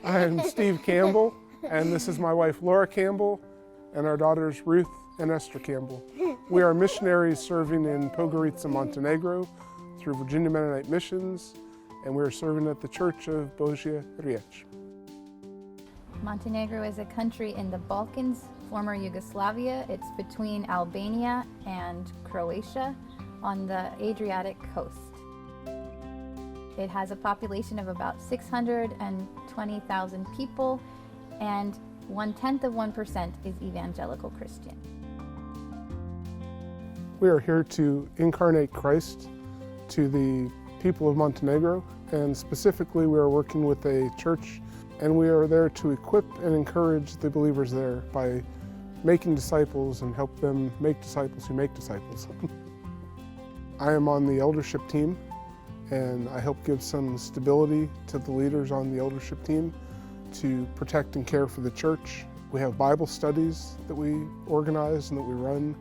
I'm Steve Campbell, and this is my wife Laura Campbell and our daughters Ruth and Esther Campbell. We are missionaries serving in Podgorica, Montenegro through Virginia Mennonite Missions, and we are serving at the Church of Božja Riječ. Montenegro is a country in the Balkans, former Yugoslavia. It's between Albania and Croatia on the Adriatic coast. It has a population of about 620,000 people, and 1/10% is evangelical Christian. We are here to incarnate Christ to the people of Montenegro, and specifically we are working with a church, and we are there to equip and encourage the believers there by making disciples and help them make disciples who make disciples. I am on the eldership team, and I help give some stability to the leaders on the eldership team to protect and care for the church. We have Bible studies that we organize and that we run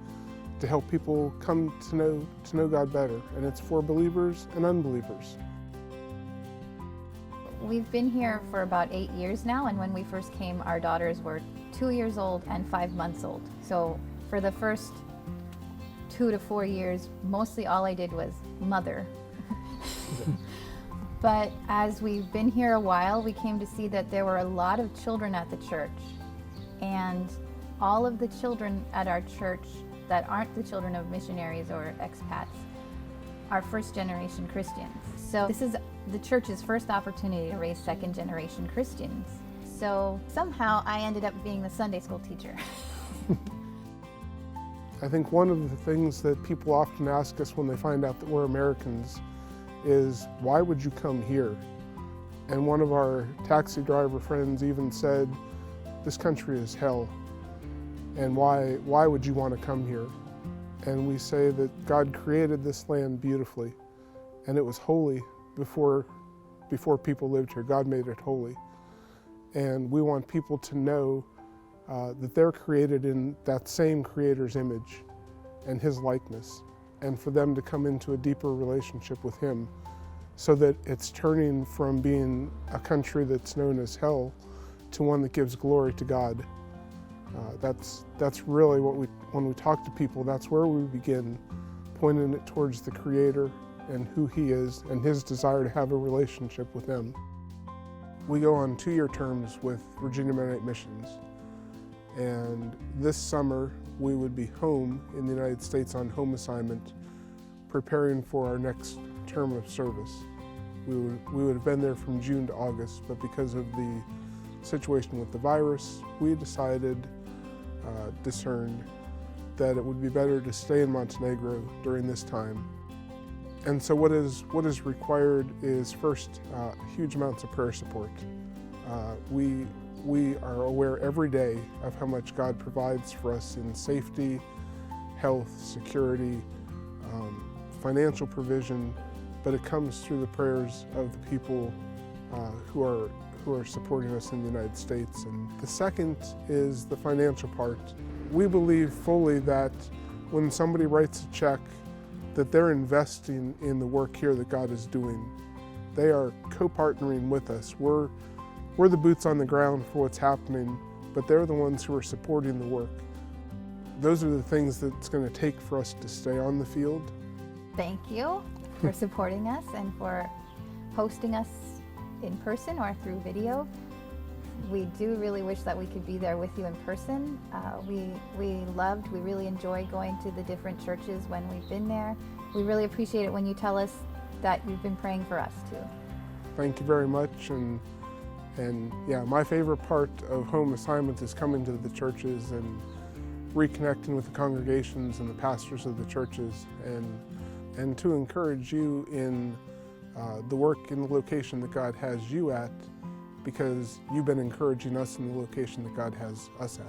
to help people come to know God better, and it's for believers and unbelievers. We've been here for about 8 years now, and when we first came, our daughters were 2 years old and 5 months old. So for the first 2 to 4 years, mostly all I did was mother. But as we've been here a while, we came to see that there were a lot of children at the church, and all of the children at our church that aren't the children of missionaries or expats are first-generation Christians. So this is the church's first opportunity to raise second-generation Christians. So somehow I ended up being the Sunday school teacher. I think one of the things that people often ask us when they find out that we're Americans is, why would you come here? And one of our taxi driver friends even said, this country is hell, and why would you want to come here? And we say that God created this land beautifully, and it was holy before people lived here. God made it holy. And we want people to know that they're created in that same Creator's image and His likeness, and for them to come into a deeper relationship with Him, so that it's turning from being a country that's known as hell to one that gives glory to God. That's really when we talk to people, that's where we begin, pointing it towards the Creator and who He is and His desire to have a relationship with them. We go on 2-year terms with Virginia Mennonite Missions, and this summer we would be home in the United States on home assignment, preparing for our next term of service. We would have been there from June to August, but because of the situation with the virus, we discerned that it would be better to stay in Montenegro during this time. And so what is required is first huge amounts of prayer support. We are aware every day of how much God provides for us in safety, health, security, financial provision, but it comes through the prayers of the people who are supporting us in the United States. And the second is the financial part. We believe fully that when somebody writes a check, that they're investing in the work here that God is doing. They are co-partnering with us. We're the boots on the ground for what's happening, but they're the ones who are supporting the work. Those are the things that it's going to take for us to stay on the field. Thank you for supporting us and for hosting us in person or through video. We do really wish that we could be there with you in person. We really enjoy going to the different churches when we've been there. We really appreciate it when you tell us that you've been praying for us too. Thank you very much, and yeah, my favorite part of home assignment is coming to the churches and reconnecting with the congregations and the pastors of the churches, and to encourage you in the work in the location that God has you at, because you've been encouraging us in the location that God has us at.